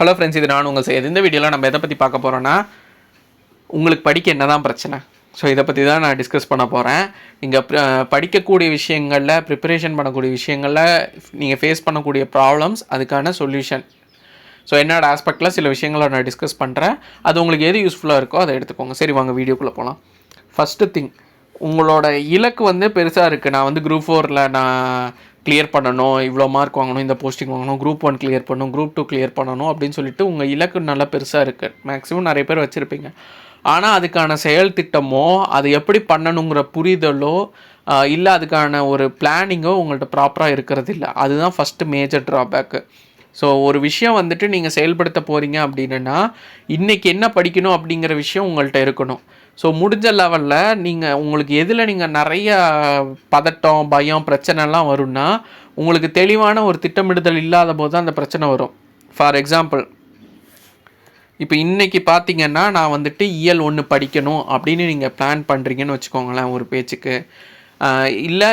Hello friends, இது நான் உங்கள் செய்யுது. இந்த வீடியோவில் நம்ம எதை பற்றி பார்க்க போகிறோன்னா, உங்களுக்கு படிக்க என்ன தான் பிரச்சனை. ஸோ இதை பற்றி தான் நான் டிஸ்கஸ் பண்ண போகிறேன். நீங்கள் படிக்கக்கூடிய விஷயங்களில், ப்ரிப்பரேஷன் பண்ணக்கூடிய விஷயங்களில் நீங்கள் ஃபேஸ் பண்ணக்கூடிய ப்ராப்ளம்ஸ், அதுக்கான சொல்யூஷன். ஸோ என்னோட ஆஸ்பெக்டில் சில விஷயங்களை நான் டிஸ்கஸ் பண்ணுறேன். அது உங்களுக்கு எது யூஸ்ஃபுல்லாக இருக்கோ அதை எடுத்துக்கோங்க. சரி, வாங்க வீடியோக்குள்ளே போகலாம். ஃபஸ்ட்டு திங், உங்களோட இலக்கு வந்து பெருசாக இருக்குது. நான் வந்து குரூப் 4ல் நான் கிளியர் பண்ணணும், இவ்வளோ மார்க் வாங்கணும், இந்த போஸ்டிங் வாங்கணும், குரூப் 1 கிளியர் பண்ணணும், குரூப் 2 கிளியர் பண்ணணும் அப்படின்னு சொல்லிட்டு உங்கள் இலக்கு நல்லா பெருசாக இருக்குது. மேக்ஸிமம் நிறைய பேர் வச்சுருப்பீங்க. ஆனால் அதுக்கான செயல் திட்டமோ, அது எப்படி பண்ணணுங்கிற புரிதலோ, இல்லை அதுக்கான ஒரு பிளானிங்கோ உங்கள்கிட்ட ப்ராப்பராக இருக்கிறது இல்லை. அதுதான் ஃபஸ்ட்டு மேஜர் ட்ராபேக்கு. ஸோ ஒரு விஷயம் வந்துட்டு நீங்கள் செயல்படுத்த போகிறீங்க அப்படின்னா, இன்றைக்கி என்ன படிக்கணும் அப்படிங்கிற விஷயம் உங்கள்கிட்ட இருக்கணும். ஸோ முடிஞ்ச லெவலில் நீங்கள் உங்களுக்கு எதில் நீங்கள் நிறைய பதட்டம், பயம், பிரச்சனைலாம் வரும்னா, உங்களுக்கு தெளிவான ஒரு திட்டமிடுதல் இல்லாத போது தான் அந்த பிரச்சனை வரும். ஃபார் எக்ஸாம்பிள், இப்போ இன்றைக்கி பார்த்தீங்கன்னா, நான் வந்துட்டு இயல் 1 படிக்கணும் அப்படின்னு நீங்கள் பிளான் பண்ணுறீங்கன்னு வச்சுக்கோங்களேன் ஒரு பேச்சுக்கு. இல்லை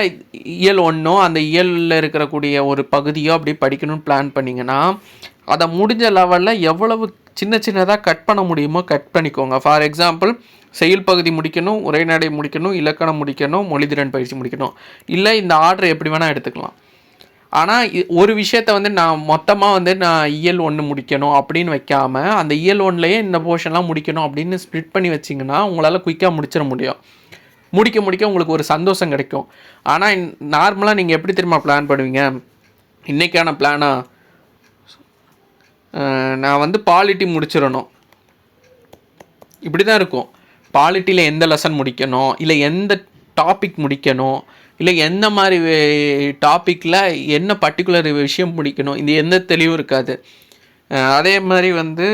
இயல் 1 அந்த இயலில் இருக்கக்கூடிய ஒரு பகுதியோ அப்படி படிக்கணும்னு பிளான் பண்ணிங்கன்னா, அதை முடிஞ்ச லெவலில் எவ்வளவு சின்ன சின்னதாக கட் பண்ண முடியுமோ கட் பண்ணிக்கோங்க. ஃபார் எக்ஸாம்பிள், செயல் பகுதி முடிக்கணும், உரைநடை முடிக்கணும், இலக்கணம் முடிக்கணும், மொழித்திறன் பயிற்சி முடிக்கணும். இல்லை இந்த ஆர்டர் எப்படி வேணால் எடுத்துக்கலாம். ஆனால் ஒரு விஷயத்தை வந்து நான் மொத்தமாக வந்து நான் இயல் 1 முடிக்கணும் அப்படின்னு வைக்காமல், அந்த இயல் 1லேயே இந்த போர்ஷன்லாம் முடிக்கணும் அப்படின்னு ஸ்ப்ளிட் பண்ணி வச்சிங்கன்னா உங்களால் குயிக்காக முடிச்சிட முடியும். முடிக்க உங்களுக்கு ஒரு சந்தோஷம் கிடைக்கும். ஆனால் நார்மலாக நீங்கள் எப்படி தெரியுமா பிளான் பண்ணுவீங்க? இன்றைக்கான பிளானா, நான் வந்து பாலிட்டி முடிச்சிடணும், இப்படி தான் இருக்கும். பாலிட்டியில் எந்த லெசன் முடிக்கணும், இல்லை எந்த டாபிக் முடிக்கணும், இல்லை எந்த மாதிரி டாப்பிக்கில் என்ன பர்டிகுலர் விஷயம் முடிக்கணும், இது எந்த தெளிவும் இருக்காது. அதே மாதிரி வந்து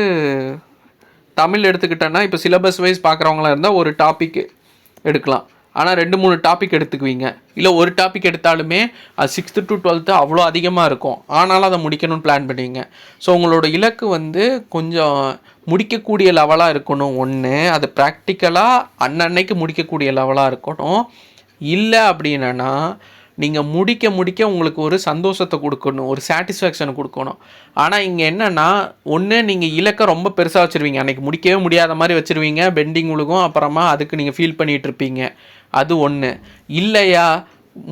தமிழ் எடுத்துக்கிட்டேன்னா, இப்போ சிலபஸ் வைஸ் பார்க்குறவங்களா இருந்தால் ஒரு டாபிக் எடுக்கலாம். ஆனால் 2-3 டாபிக் எடுத்துக்குவீங்க. இல்லை ஒரு டாபிக் எடுத்தாலுமே அது 6th to 12th அவ்வளோ அதிகமாக இருக்கும். ஆனாலும் அதை முடிக்கணும்னு பிளான் பண்ணுவீங்க. ஸோ உங்களோட இலக்கு வந்து கொஞ்சம் முடிக்கக்கூடிய லெவலாக இருக்கணும். ஒன்று, அது ப்ராக்டிக்கலாக அன்னன்னைக்கு முடிக்கக்கூடிய லெவலாக இருக்கணும். இல்லை அப்படின்னா நீங்கள் முடிக்க உங்களுக்கு ஒரு சந்தோஷத்தை கொடுக்கணும், ஒரு சாட்டிஸ்ஃபேக்ஷனை கொடுக்கணும். ஆனால் இங்கே என்னென்னா, ஒன்று நீங்கள் இலக்கை ரொம்ப பெருசாக வச்சுருவீங்க, அன்றைக்கி முடிக்கவே முடியாத மாதிரி வச்சுருவீங்க, பெண்டிங் விழுகும், அப்புறமா அதுக்கு நீங்கள் ஃபீல் பண்ணிகிட்டு இருப்பீங்க. அது ஒன்று. இல்லையா,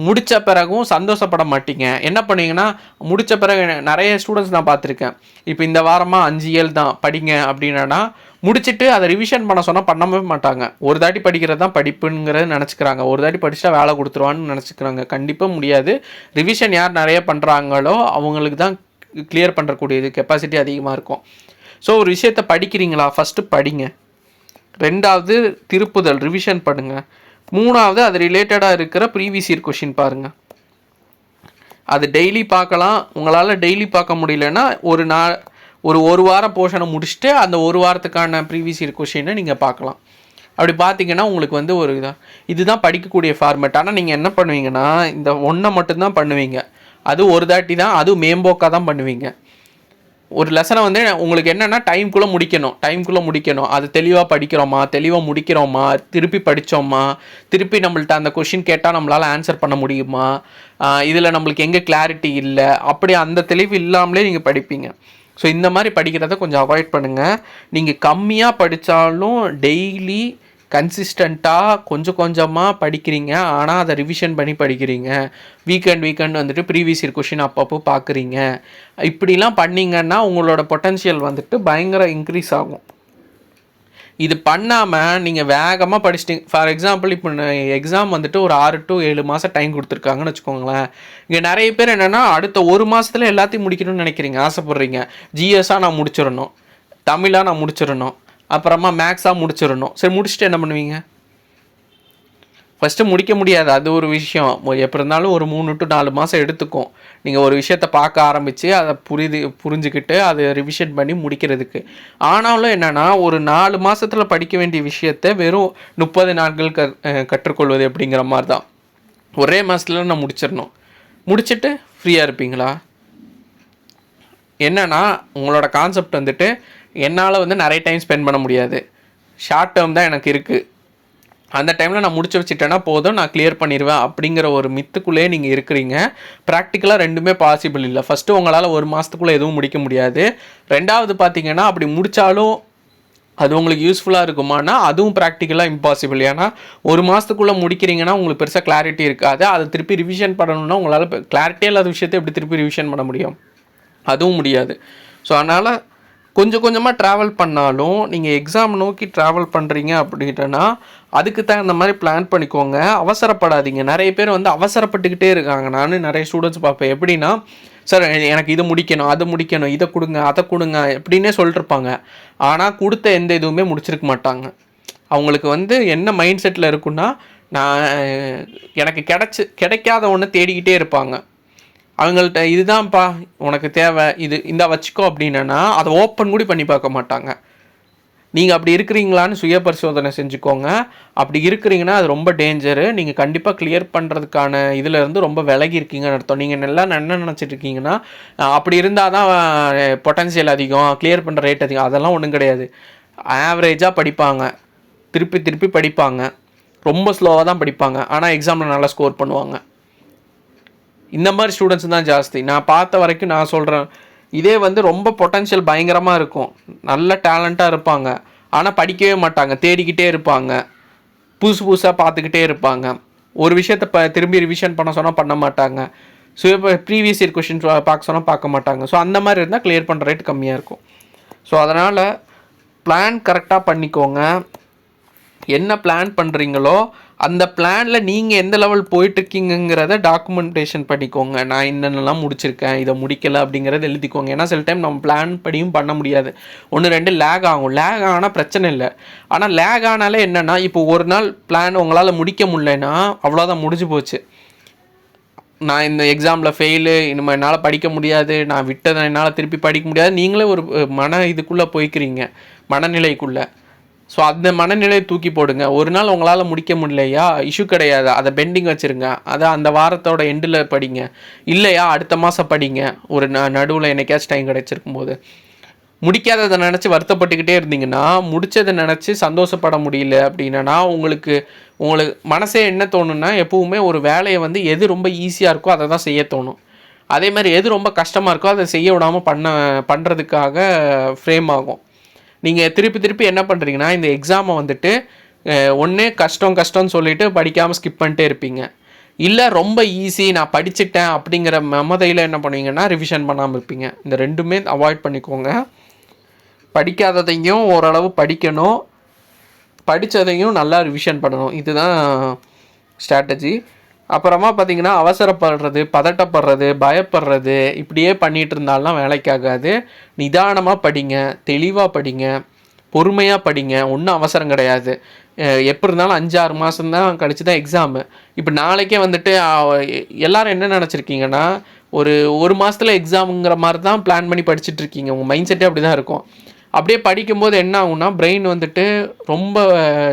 முடித்த பிறகும் சந்தோஷப்பட மாட்டீங்க. என்ன பண்ணுவீங்கன்னா, முடித்த பிறகு நிறைய ஸ்டூடெண்ட்ஸ் நான் பார்த்துருக்கேன். இப்போ இந்த வாரமாக 5 இயல் தான் படிங்க அப்படின்னா, முடிச்சுட்டு அதை ரிவிஷன் பண்ண சொன்னால் பண்ணவே மாட்டாங்க. ஒரு தாட்டி படிக்கிறது தான் படிப்புங்கிறது நினச்சிக்கிறாங்க. ஒரு தாட்டி படிச்சுட்டா வேலை கொடுத்துருவான்னு நினச்சிக்கிறாங்க. கண்டிப்பாக முடியாது. ரிவிஷன் யார் நிறைய பண்ணுறாங்களோ அவங்களுக்கு தான் கிளியர் பண்ணுறக்கூடியது கெப்பாசிட்டி அதிகமாக இருக்கும். ஸோ ஒரு விஷயத்தை படிக்கிறீங்களா, ஃபஸ்ட்டு படிங்க. 2வது திருப்புதல், ரிவிஷன் பண்ணுங்கள். 3வது அது ரிலேட்டடாக இருக்கிற ப்ரீவியஸ் இயர் கொஷின் பாருங்கள். அது டெய்லி பார்க்கலாம். உங்களால் டெய்லி பார்க்க முடியலன்னா ஒரு வாரம் போர்ஷனை முடிச்சுட்டு அந்த ஒரு வாரத்துக்கான ப்ரீவியஸ் இயர் கொஷினை நீங்கள் பார்க்கலாம். அப்படி பார்த்தீங்கன்னா உங்களுக்கு வந்து ஒரு இதுதான் படிக்கக்கூடிய ஃபார்மேட். ஆனால் நீங்கள் என்ன பண்ணுவீங்கன்னா, இந்த ஒன்றை மட்டும்தான் பண்ணுவீங்க. அது ஒரு தாட்டி தான், அதுவும் மேம்போக்காக தான் பண்ணுவீங்க. ஒரு லெசனை வந்து உங்களுக்கு என்னென்னா டைம்குள்ளே முடிக்கணும். அது தெளிவாக படிக்கிறோமா, தெளிவாக முடிக்கிறோமா, திருப்பி படித்தோமா, திருப்பி நம்மள்ட்ட அந்த கொஷின் கேட்டால் நம்மளால் ஆன்சர் பண்ண முடியுமா, இதில் நம்மளுக்கு எங்கே கிளாரிட்டி இல்லை, அப்படி அந்த தெளிவு இல்லாமலே நீங்கள் படிப்பீங்க. ஸோ இந்த மாதிரி படிக்கிறத கொஞ்சம் அவாய்ட் பண்ணுங்கள். நீங்கள் கம்மியாக படித்தாலும் டெய்லி கன்சிஸ்டண்ட்டாக கொஞ்சமாக படிக்கிறீங்க. ஆனால் அதை ரிவிஷன் பண்ணி படிக்கிறீங்க. வீக்கெண்ட் வந்துட்டு ப்ரீவியஸ் இயர் கொஷின் அப்பப்போ பார்க்குறீங்க. இப்படிலாம் பண்ணிங்கன்னா உங்களோட பொட்டன்ஷியல் வந்துட்டு பயங்கர இன்க்ரீஸ் ஆகும். இது பண்ணாமல் நீங்கள் வேகமாக படிச்சிட்டிங்க. ஃபார் எக்ஸாம்பிள், இப்போ எக்ஸாம் வந்துட்டு ஒரு 6 to 7 மாதம் டைம் கொடுத்துருக்காங்கன்னு வச்சுக்கோங்களேன். இங்கே நிறைய பேர் என்னென்னா, அடுத்த ஒரு மாதத்தில் எல்லாத்தையும் முடிக்கணும்னு நினைக்கிறீங்க, ஆசைப்பட்றீங்க. ஜிஎஸ்ஸாக நான் முடிச்சிடணும், தமிழாக நான் முடிச்சிடணும், அப்புறமா மேக்ஸாக முடிச்சிடணும். சரி, முடிச்சுட்டு என்ன பண்ணுவீங்க? ஃபஸ்ட்டு முடிக்க முடியாது, அது ஒரு விஷயம். எப்போ இருந்தாலும் ஒரு 3 to 4 மாதம் எடுத்துக்கும் நீங்கள் ஒரு விஷயத்தை பார்க்க ஆரம்பித்து அதை புரிஞ்சுக்கிட்டு அதை ரிவிஷன் பண்ணி முடிக்கிறதுக்கு. ஆனாலும் என்னென்னா, ஒரு 4 மாதத்தில் படிக்க வேண்டிய விஷயத்தை வெறும் 30 நாட்கள் கற்றுக்கொள்வது அப்படிங்கிற மாதிரி தான். ஒரே மாதத்தில் நான் முடிச்சிடணும். முடிச்சுட்டு ஃப்ரீயாக இருப்பீங்களா? என்னென்னா, உங்களோட கான்செப்ட் வந்துட்டு என்னால் வந்து நிறைய டைம் ஸ்பெண்ட் பண்ண முடியாது, ஷார்ட் டேர்ம் தான் எனக்கு இருக்குது அந்த டைமில் நான் முடிச்சு வச்சுட்டேன்னா போதும், நான் கிளியர் பண்ணிடுவேன் அப்படிங்கிற ஒரு மித்துக்குள்ளேயே நீங்கள் இருக்கிறீங்க. ப்ராக்டிக்கலாக ரெண்டுமே பாசிபிள் இல்லை. ஃபஸ்ட்டு உங்களால் ஒரு மாதத்துக்குள்ளே எதுவும் முடிக்க முடியாது. ரெண்டாவது பார்த்தீங்கன்னா அப்படி முடித்தாலும் அது உங்களுக்கு யூஸ்ஃபுல்லாக இருக்குமானா அதுவும் ப்ராக்டிக்கலாக இம்பாசிபிள். ஏன்னா ஒரு மாதத்துக்குள்ளே முடிக்கிறீங்கன்னா உங்களுக்கு பெருசாக கிளாரிட்டி இருக்காது. அதை திருப்பி ரிவிஷன் பண்ணணும்னா உங்களால் கிளாரிட்டியே இல்லாத விஷயத்தை எப்படி திருப்பி ரிவிஷன் பண்ண முடியும்? அதுவும் முடியாது. ஸோ அதனால் கொஞ்சம் கொஞ்சமாக ட்ராவல் பண்ணாலும் நீங்கள் எக்ஸாம் நோக்கி ட்ராவல் பண்ணுறீங்க அப்படின்னா அதுக்கு தகுந்த மாதிரி பிளான் பண்ணிக்கோங்க. அவசரப்படாதீங்க. நிறைய பேர் வந்து அவசரப்பட்டுக்கிட்டே இருக்காங்க. நான் நிறைய ஸ்டூடெண்ட்ஸ் பார்ப்பேன். எப்படின்னா, சார் எனக்கு இது முடிக்கணும், அது முடிக்கணும், இதை கொடுங்க, அதை கொடுங்க எப்படின்னே சொல்லிட்டுருப்பாங்க. ஆனால் கொடுத்த எந்த இதுவுமே முடிச்சிருக்க மாட்டாங்க. அவங்களுக்கு வந்து என்ன மைண்ட் செட்டில் இருக்குன்னா, நான் எனக்கு கிடைக்காத ஒன்று தேடிக்கிட்டே இருப்பாங்க. அவங்கள்ட்ட இதுதான்ப்பா உனக்கு தேவை, இந்த வச்சுக்கோ அப்படின்னா அதை ஓப்பன் கூட பண்ணி பார்க்க மாட்டாங்க. நீங்கள் அப்படி இருக்கிறீங்களான்னு சுய பரிசோதனை செஞ்சுக்கோங்க. அப்படி இருக்கிறீங்கன்னா அது ரொம்ப டேஞ்சரு. நீங்கள் கண்டிப்பாக கிளியர் பண்ணுறதுக்கான இதிலேருந்து ரொம்ப விலகி இருக்கீங்கன்னு அர்த்தம். நீங்கள் நல்லா என்ன நினச்சிட்டு இருக்கீங்கன்னா, அப்படி இருந்தால் தான் பொட்டன்ஷியல் அதிகம், கிளியர் பண்ணுற ரேட் அதிகம். அதெல்லாம் ஒன்றும் கிடையாது. ஆவரேஜாக படிப்பாங்க, திருப்பி திருப்பி படிப்பாங்க, ரொம்ப ஸ்லோவாக தான் படிப்பாங்க, ஆனால் எக்ஸாமில் நல்லா ஸ்கோர் பண்ணுவாங்க. இந்த மாதிரி ஸ்டூடெண்ட்ஸ் தான் ஜாஸ்தி நான் பார்த்த வரைக்கும். நான் சொல்கிறேன், இதே வந்து ரொம்ப பொட்டன்ஷியல் பயங்கரமாக இருக்கும், நல்ல டேலண்ட்டாக இருப்பாங்க, ஆனால் படிக்கவே மாட்டாங்க, தேடிக்கிட்டே இருப்பாங்க, புதுசாக பார்த்துக்கிட்டே இருப்பாங்க, ஒரு விஷயத்தை திரும்பி ரிவிஷன் பண்ண சொன்னால் பண்ண மாட்டாங்க, ஸோ இப்போ ப்ரீவியஸ் இயர் கொஷின் பார்க்க சொன்னால் பார்க்க மாட்டாங்க. ஸோ அந்த மாதிரி இருந்தால் கிளியர் பண்ணுற ரேட் கம்மியாக இருக்கும். ஸோ அதனால் பிளான் கரெக்டாக பண்ணிக்கோங்க. என்ன பிளான் பண்ணுறீங்களோ அந்த பிளானில் நீங்கள் எந்த லெவல் போயிட்டுருக்கீங்கிறத டாக்குமெண்டேஷன் பண்ணிக்கோங்க. நான் என்னென்னலாம் முடிச்சிருக்கேன், இதை முடிக்கலை அப்படிங்கிறத எழுதிக்கோங்க. ஏன்னா சில டைம் நம்ம பிளான் படியும் பண்ண முடியாது, 1-2 லேக் ஆகும். லேக் ஆனால் பிரச்சனை இல்லை. ஆனால் லேக் ஆனாலே என்னென்னா, இப்போ ஒரு நாள் பிளான் உங்களால் முடிக்க முடியலன்னா அவ்வளோதான், முடிஞ்சு போச்சு. நான் இந்த எக்ஸாமில் ஃபெயிலு, இனிமேல் என்னால் படிக்க முடியாது, நான் விட்டதை என்னால் திருப்பி படிக்க முடியாது, நீங்களே ஒரு இதுக்குள்ளே போய்க்கிறீங்க, மனநிலைக்குள்ளே. ஸோ அந்த மனநிலையை தூக்கி போடுங்க. ஒரு நாள் உங்களால் முடிக்க முடியலையா, இஷ்யூ கிடையாது, அதை பெண்டிங் வச்சுருங்க, அதை அந்த வாரத்தோட எண்டில் படிங்க. இல்லையா அடுத்த மாதம் படிங்க, ஒரு நடுவில் என்னைக்காச்சும் டைம் கிடைச்சிருக்கும் போது. முடிக்காததை நினச்சி வருத்தப்பட்டுக்கிட்டே இருந்தீங்கன்னா, முடித்ததை நினச்சி சந்தோஷப்பட முடியல அப்படின்னா உங்களுக்கு மனசே என்ன தோணுன்னா, எப்பவுமே ஒரு வேலையை வந்து எது ரொம்ப ஈஸியாக இருக்கோ அதை தான் செய்ய தோணும். அதே மாதிரி எது ரொம்ப கஷ்டமாக இருக்கோ அதை செய்ய விடாமல் பண்ணுறதுக்காக ஃப்ரேம் ஆகும். நீங்கள் திருப்பி என்ன பண்ணுறீங்கன்னா, இந்த எக்ஸாமை வந்துட்டு ஒன்றே கஷ்டம்னு சொல்லிவிட்டு படிக்காமல் ஸ்கிப் பண்ணிட்டே இருப்பீங்க. இல்லை ரொம்ப ஈஸி நான் படிச்சுட்டேன் அப்படிங்கிற மமதையில் என்ன பண்ணுவீங்கன்னா ரிவிஷன் பண்ணாமல் இருப்பீங்க. இந்த ரெண்டுமே அவாய்ட் பண்ணிக்கோங்க. படிக்காததையும் ஓரளவு படிக்கணும், படித்ததையும் நல்லா ரிவிஷன் பண்ணணும். இதுதான் ஸ்ட்ராட்டஜி. அப்புறமா பார்த்திங்கன்னா, அவசரப்படுறது, பதட்டப்படுறது, பயப்படுறது இப்படியே பண்ணிகிட்டு இருந்தாலும் வேலைக்காகாது. நிதானமாக படிங்க, தெளிவாக படிங்க, பொறுமையாக படிங்க. ஒன்றும் அவசரம் கிடையாது. எப்படி இருந்தாலும் 5-6 மாதம்தான் கழிச்சு தான் எக்ஸாமு. இப்போ நாளைக்கே வந்துட்டு எல்லோரும் என்ன நினச்சிருக்கீங்கன்னா, ஒரு மாதத்தில் எக்ஸாமுங்கிற மாதிரி தான் பிளான் பண்ணி படிச்சுட்ருக்கீங்க. உங்கள் மைண்ட் செட்டே அப்படி தான் இருக்கும். அப்படியே படிக்கும்போது என்ன ஆகும்னா, பிரெயின் வந்துட்டு ரொம்ப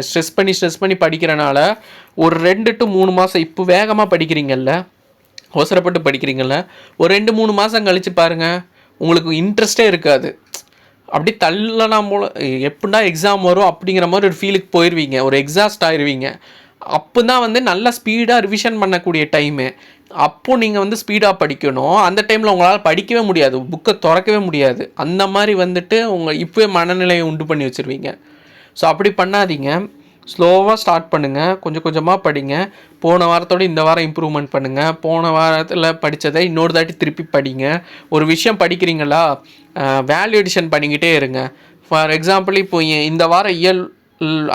ஸ்ட்ரெஸ் பண்ணி படிக்கிறனால ஒரு 2 to 3 மாதம் இப்போ வேகமாக படிக்கிறீங்கல்ல, அவசரப்பட்டு படிக்கிறீங்கல்ல, ஒரு 2-3 மாதம் கழித்து பாருங்கள், உங்களுக்கு இன்ட்ரெஸ்டே இருக்காது. அப்படி தள்ளலாம் போல், எப்படின்னா எக்ஸாம் வரும் அப்படிங்கிற மாதிரி ஒரு ஃபீலுக்கு போயிடுவீங்க, ஒரு எக்ஸாஸ்ட் ஆயிடுவீங்க. அப்போ தான் வந்து நல்லா ஸ்பீடாக ரிவிஷன் பண்ணக்கூடிய டைமு. அப்போது நீங்கள் வந்து ஸ்பீடாக படிக்கணும். அந்த டைமில் உங்களால் படிக்கவே முடியாது, புக்கை திறக்கவே முடியாது. அந்த மாதிரி வந்துட்டு இப்போவே மனநிலையை உண்டு பண்ணி வச்சுருவீங்க. ஸோ அப்படி பண்ணாதீங்க. ஸ்லோவாக ஸ்டார்ட் பண்ணுங்கள், கொஞ்சம் கொஞ்சமாக படிங்க. போன வாரத்தோடு இந்த வாரம் இம்ப்ரூவ்மெண்ட் பண்ணுங்கள். போன வாரத்தில் படித்ததை இன்னொரு தாட்டி திருப்பி படிங்க. ஒரு விஷயம் படிக்கிறீங்களா, வேல்யூ எடிஷன் பண்ணிக்கிட்டே இருங்க. ஃபார் எக்ஸாம்பிள், இப்போ இந்த வாரம் இயல்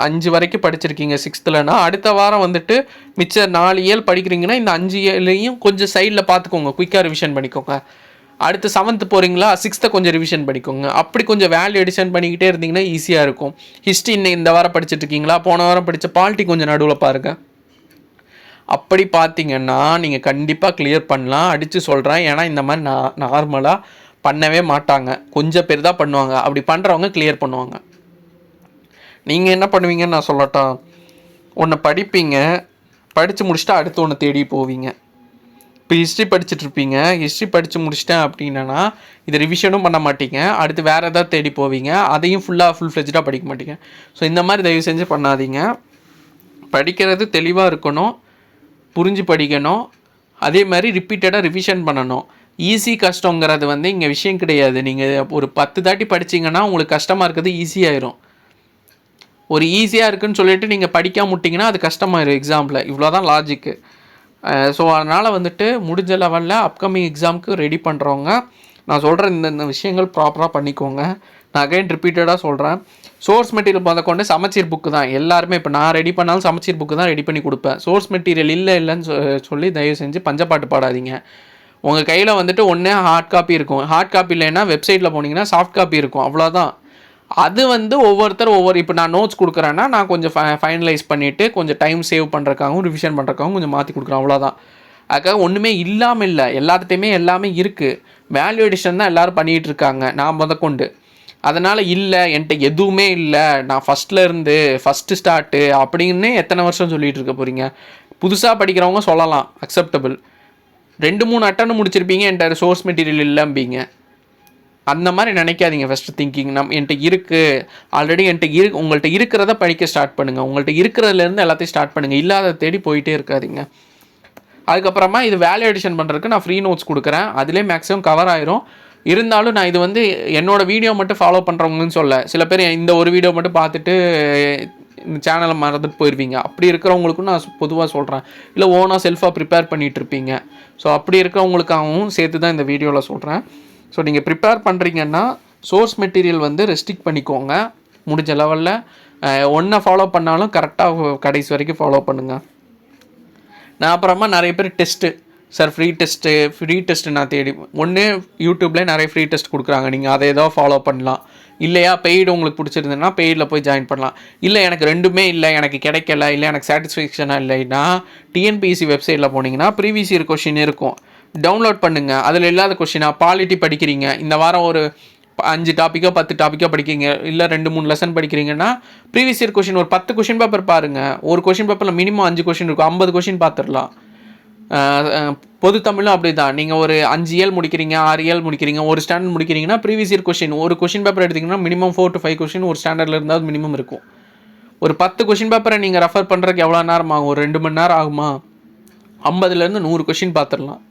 5 வரைக்கும் படிச்சிருக்கீங்க 6thலனா, அடுத்த வாரம் வந்துட்டு மிச்சம் 4 இயல் படிக்கிறீங்கன்னா இந்த 5 இயலையும் கொஞ்சம் சைடில் பார்த்துக்கோங்க, குயிக்காக ரிவிஷன் பண்ணிக்கோங்க. அடுத்து 7th போகிறீங்களா, 6th கொஞ்சம் ரிவிஷன் பண்ணிக்கோங்க. அப்படி கொஞ்சம் வேல்யூ எடிஷன் பண்ணிக்கிட்டே இருந்தீங்கன்னா ஈஸியாக இருக்கும். ஹிஸ்ட்ரி இந்த வாரம் படிச்சுட்ருக்கீங்களா, போன வாரம் படித்த பாலிட்டி கொஞ்சம் நடுவில் பாருங்கள். அப்படி பார்த்தீங்கன்னா நீங்கள் கண்டிப்பாக கிளியர் பண்ணலாம், அடித்து சொல்கிறேன். ஏன்னா இந்த மாதிரி நார்மலாக பண்ணவே மாட்டாங்க, கொஞ்சம் பேர் தான் பண்ணுவாங்க. அப்படி பண்ணுறவங்க கிளியர் பண்ணுவாங்க. நீங்கள் என்ன பண்ணுவீங்கன்னு நான் சொல்லட்டா, ஒன்று படிப்பீங்க, படித்து முடிச்சுட்டா அடுத்து ஒன்று தேடி போவீங்க. இப்போ ஹிஸ்ட்ரி படிச்சுட்ருப்பீங்க, ஹிஸ்ட்ரி படித்து முடிச்சிட்டேன் அப்படின்னா இதை ரிவிஷனும் பண்ண மாட்டீங்க, அடுத்து வேறு எதாவது தேடி போவீங்க, அதையும் ஃபுல் ஃப்ளெஜ்டாக படிக்க மாட்டீங்க. ஸோ இந்த மாதிரி தயவு செஞ்சு பண்ணாதீங்க. படிக்கிறது தெளிவாக இருக்கணும், புரிஞ்சு படிக்கணும், அதே மாதிரி ரிப்பீட்டடாக ரிவிஷன் பண்ணணும். ஈஸி கஷ்டங்கிறது வந்து இங்கே விஷயம் கிடையாது. நீங்கள் ஒரு 10 தாட்டி படிச்சிங்கன்னா உங்களுக்கு கஷ்டமாக இருக்கிறது ஈஸியாகிடும். ஒரு ஈஸியாக இருக்குதுன்னு சொல்லிட்டு நீங்கள் படிக்காம விட்டிங்கன்னா அது கஷ்டமாயிடும் எக்ஸாமில். இவ்வளோ தான் லாஜிக்கு. ஸோ அதனால் வந்துட்டு முடிஞ்ச லெவலில் அப்கமிங் எக்ஸாமுக்கு ரெடி பண்ணுறவங்க நான் சொல்கிற இந்த விஷயங்கள் ப்ராப்பராக பண்ணிக்கோங்க. நான் அகைன் ரிப்பீட்டடாக சொல்கிறேன், சோர்ஸ் மெட்டீரியல் முதற்கொண்டு சமச்சீர் புக்கு தான் எல்லாருமே. இப்போ நான் ரெடி பண்ணாலும் சமச்சீர் புக்கு தான் ரெடி பண்ணி கொடுப்பேன். சோர்ஸ் மெட்டீரியல் இல்லைன்னு சொல்லி தயவு செஞ்சு பஞ்சப்பாட்டு பாடாதீங்க. உங்கள் கையில் வந்துட்டு ஒன்றே ஹார்ட் காப்பி இருக்கும், ஹார்ட் காப்பி இல்லைன்னா வெப்சைட்டில் போனீங்கன்னா சாஃப்ட் காப்பி இருக்கும், அவ்வளோதான். அது வந்து ஒவ்வொருத்தர் இப்போ நான் நோட்ஸ் கொடுக்குறேன்னா நான் கொஞ்சம் ஃபைனலைஸ் பண்ணிவிட்டு கொஞ்சம் டைம் சேவ் பண்ணுறக்காகவும் ரிவிஷன் பண்ணுறக்காகவும் கொஞ்சம் மாற்றி கொடுக்குறேன், அவ்வளோதான். அதுக்காக ஒன்றுமே இல்லாமல் இல்லை, எல்லாத்துட்டையுமே எல்லாமே இருக்குது. வேல்யூ எடிஷன் தான் எல்லோரும் பண்ணிகிட்டு இருக்காங்க நான் முதற்கொண்டு. அதனால் இல்லை என்கிட்ட எதுவுமே இல்லை, நான் ஃபஸ்ட்டு ஸ்டார்ட்டு அப்படின்னு எத்தனை வருஷம் சொல்லிகிட்டு இருக்க போகிறீங்க? புதுசாக படிக்கிறவங்க சொல்லலாம், அக்செப்டபிள். 2-3 அட்டன் முடிச்சிருப்பீங்க, என்கிட்ட சோர்ஸ் மெட்டீரியல் இல்லைம்பீங்க. அந்த மாதிரி நினைக்காதீங்க. ஃபஸ்ட்டு திங்கிங் என்கிட்ட இருக்குது, ஆல்ரெடி என்கிட்ட உங்கள்கிட்ட இருக்கிறத படிக்க ஸ்டார்ட் பண்ணுங்கள். உங்கள்கிட்ட இருக்கிறதுலேருந்து எல்லாத்தையும் ஸ்டார்ட் பண்ணுங்கள், இல்லாத தேடி போயிட்டே இருக்காதிங்க. அதுக்கப்புறமா இது வேல்யூ எடிஷன் பண்ணுறதுக்கு நான் ஃப்ரீ நோட்ஸ் கொடுக்குறேன், அதிலே மேக்ஸிமம் கவர் ஆயிரும். இருந்தாலும் நான் இது வந்து என்னோடய வீடியோ மட்டும் ஃபாலோ பண்ணுறவங்கன்னு சொல்ல, சில பேர் இந்த ஒரு வீடியோ மட்டும் பார்த்துட்டு இந்த சேனலை மறந்துட்டு போயிடுவீங்க. அப்படி இருக்கிறவங்களுக்கும் நான் பொதுவாக சொல்கிறேன், இல்லை ஓனாக செல்ஃபாக ப்ரிப்பேர் பண்ணிகிட்டு இருப்பீங்க. ஸோ அப்படி இருக்கிறவங்களுக்காகவும் சேர்த்து தான் இந்த வீடியோவில் சொல்கிறேன். ஸோ நீங்கள் ப்ரிப்பேர் பண்ணுறீங்கன்னா சோர்ஸ் மெட்டீரியல் வந்து ரெஸ்ட்ரிக்ட் பண்ணிக்கோங்க. முடிஞ்ச லெவலில் ஒன்றை ஃபாலோ பண்ணாலும் கரெக்டாக கடைசி வரைக்கும் ஃபாலோ பண்ணுங்கள். நான் அப்புறமா நிறைய பேர் டெஸ்ட்டு சார் ஃப்ரீ டெஸ்ட்டு நான் தேடி ஒன்று யூடியூப்லேயே நிறைய ஃப்ரீ டெஸ்ட் கொடுக்குறாங்க, நீங்கள் அதை ஏதோ ஃபாலோ பண்ணலாம். இல்லையா பெய்டு உங்களுக்கு பிடிச்சிருந்ததுன்னா பெய்டில் போய் ஜாயின் பண்ணலாம். இல்லை எனக்கு ரெண்டுமே இல்லை, எனக்கு கிடைக்கல, இல்லை எனக்கு சாட்டிஸ்ஃபேக்ஷனாக இல்லைன்னா டிஎன்பிஎஸ்சி வெப்சைட்டில் போனீங்கன்னா ப்ரீவியஸ் இயர் கொஷின் இருக்கும், டவுன்லோட் பண்ணுங்கள். அதில் இல்லாத கொஷினாக பாலிட்டி படிக்கிறீங்க, இந்த வாரம் ஒரு 5 டாப்பிக்கோ 10 டாப்பிக்கோ படிக்கிறீங்க, இல்லை 2-3 லெசன் படிக்கிறீங்கன்னா ப்ரீவியஸ் இயர் கொஷின் ஒரு 10 கொஷின் பேப்பர் பாருங்கள். ஒரு கொஷின் பேப்பரில் மினிமம் 5 கொஷின் இருக்கும், 50 கொஷின் பார்த்துடலாம். பொது தமிழும் அப்படி தான். நீங்கள் ஒரு 5 இயல் முடிக்கிறீங்க, 6 இயல் முடிக்கிறீங்க, ஒரு ஸ்டாண்டர்ட் முடிக்கிறீங்கன்னா ப்ரீவியஸ் இயர் கொஷின் ஒரு கொஷின் பேப்பர் எடுத்திங்கன்னா மினிமம் 4 to 5 கொஷின் ஒரு ஸ்டாண்டர்டில் இருந்தால் மினிமம் இருக்கும். ஒரு 10 கொஷின் பேப்பரை நீங்கள் ரெஃபர் பண்ணுறதுக்கு எவ்வளோ நேரம் ஆகும்? ஒரு 2 மணி நேரம் ஆகுமா? 50லேருந்து 100 கொஷின் பார்த்துடலாம்.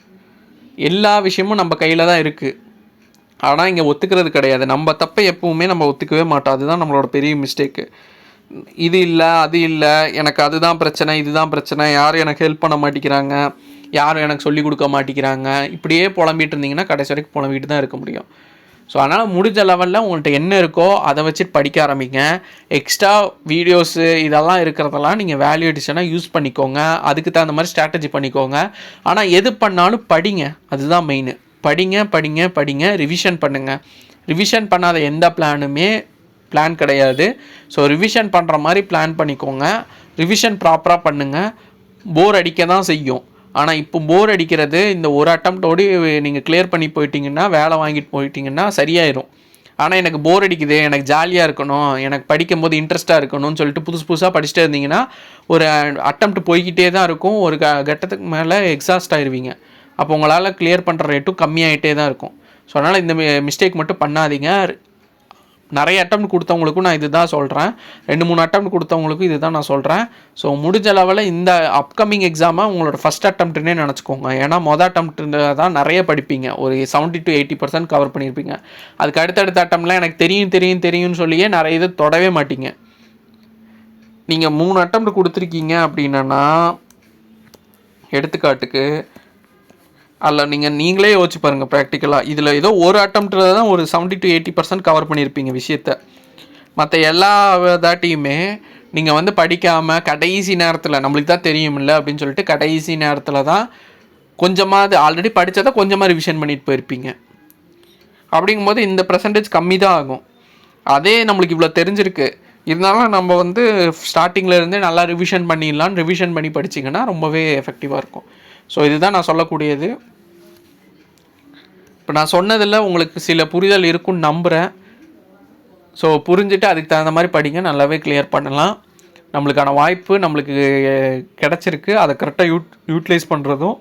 எல்லா விஷயமும் நம்ம கையில் தான் இருக்குது. ஆனால் இங்கே ஒத்துக்கிறது கிடையாது. நம்ம தப்பை எப்பவுமே நம்ம ஒத்துக்கவே மாட்டோம். அதுதான் நம்மளோட பெரிய மிஸ்டேக்கு. இது இல்லை, அது இல்லை, எனக்கு அதுதான் பிரச்சனை, இதுதான் பிரச்சனை, யாரும் எனக்கு ஹெல்ப் பண்ண மாட்டேங்கிறாங்க, யாரும் எனக்கு சொல்லிக் கொடுக்க மாட்டேங்கிறாங்க, இப்படியே புலம்பிகிட்டு இருந்தீங்கன்னா கடைசி வரைக்கும் புலம்பிகிட்டு தான் இருக்க முடியும். ஸோ அதனால் முடிஞ்ச லெவலில் உங்கள்கிட்ட என்ன இருக்கோ அதை வச்சுட்டு படிக்க ஆரம்பிங்க. எக்ஸ்ட்ரா வீடியோஸு இதெல்லாம் இருக்கிறதெல்லாம் நீங்கள் வேல்யூ எடிஷனாக யூஸ் பண்ணிக்கோங்க, அதுக்கு தகுந்த மாதிரி ஸ்ட்ராட்டஜி பண்ணிக்கோங்க. ஆனால் எது பண்ணாலும் படிங்க, அதுதான் மெயின். படிங்க படிங்க படிங்க, ரிவிஷன் பண்ணுங்கள். ரிவிஷன் பண்ணாத எந்த பிளான் கிடையாது. ஸோ ரிவிஷன் பண்ணுற மாதிரி பிளான் பண்ணிக்கோங்க. ரிவிஷன் ப்ராப்பராக பண்ணுங்கள். போர் அடிக்க தான் செய்யும். ஆனால் இப்போ போர் அடிக்கிறது இந்த ஒரு அட்டம்ப்டோடு நீங்கள் கிளியர் பண்ணி போயிட்டீங்கன்னா, வேலை வாங்கிட்டு போயிட்டீங்கன்னா சரியாயிடும். ஆனால் எனக்கு போர் அடிக்குது, எனக்கு ஜாலியாக இருக்கணும், எனக்கு படிக்கும் போது இன்ட்ரெஸ்ட்டாக இருக்கணும்னு சொல்லிட்டு புதுசாக படிச்சுட்டே இருந்தீங்கன்னா ஒரு அட்டம்ப்ட் போய்கிட்டே தான் இருக்கும். ஒரு கட்டத்துக்கு மேலே எக்ஸாஸ்ட் ஆயிடுவீங்க. அப்போ உங்களால் கிளியர் பண்ணுற ரேட்டும் கம்மியாகிட்டே தான் இருக்கும். ஸோ அதனால் இந்த மிஸ்டேக் மட்டும் பண்ணாதீங்க. நிறைய அட்டம்ப்ட் கொடுத்தவங்களுக்கும் நான் இது தான் சொல்கிறேன், 2-3 அட்டம்ப்ட் கொடுத்தவங்களுக்கும் இது தான் நான் சொல்கிறேன். ஸோ முடிஞ்ச லெவலில் இந்த அப்கமிங் எக்ஸாமை உங்களோட ஃபஸ்ட் அட்டம்ப்ட்னே நினச்சிக்கோங்க. ஏன்னா மொதல் அட்டம்ப்ட் தான் நிறைய படிப்பீங்க, ஒரு 70 to 80% கவர் பண்ணியிருப்பீங்க. அதுக்கு அடுத்தடுத்த அட்டம்ப்ட்லாம் எனக்கு தெரியும்னு சொல்லியே நிறைய இது தொடவே மாட்டீங்க. நீங்கள் 3 அட்டம்ப்ட் கொடுத்துருக்கீங்க அப்படின்னா, எடுத்துக்காட்டுக்கு அதில் நீங்களே யோசிச்சு பாருங்கள் ப்ராக்டிக்கலாக. இதில் ஏதோ ஒரு அட்டம்ப்டில் தான் ஒரு 70 to 80% கவர் பண்ணியிருப்பீங்க விஷயத்த. மற்ற எல்லா தாட்டியுமே நீங்கள் வந்து படிக்காமல் கடைசி நேரத்தில் நம்மளுக்கு தான் தெரியுமில்ல அப்படின்னு சொல்லிட்டு கடைசி நேரத்தில் தான் கொஞ்சமாக ஆல்ரெடி படித்ததை கொஞ்சமாக ரிவிஷன் பண்ணிட்டு போயிருப்பீங்க. அப்படிங்கும்போது இந்த பர்சன்டேஜ் கம்மி தான் ஆகும். அதே நம்மளுக்கு இவ்வளோ தெரிஞ்சிருக்கு, இருந்தாலும் நம்ம வந்து ஸ்டார்டிங்கில் இருந்தே நல்லா ரிவிஷன் பண்ணி படிச்சிங்கன்னா ரொம்பவே எஃபெக்டிவாக இருக்கும். ஸோ இதுதான் நான் சொல்லக்கூடியது. இப்போ நான் சொன்னதில் உங்களுக்கு சில புரிதல் இருக்குன்னு நம்புகிறேன். ஸோ புரிஞ்சுட்டு அதுக்கு தகுந்த மாதிரி படிங்க, நல்லாவே கிளியர் பண்ணலாம். நம்மளுக்கான வாய்ப்பு நம்மளுக்கு கிடச்சிருக்கு. அதை கரெக்டாக யூட்டிலைஸ் பண்ணுறதும்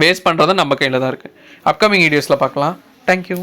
வேஸ்ட் பண்ணுறதும் நம்ம கையில் தான் இருக்குது. அப்கமிங் வீடியோஸில் பார்க்கலாம். தேங்க்யூ.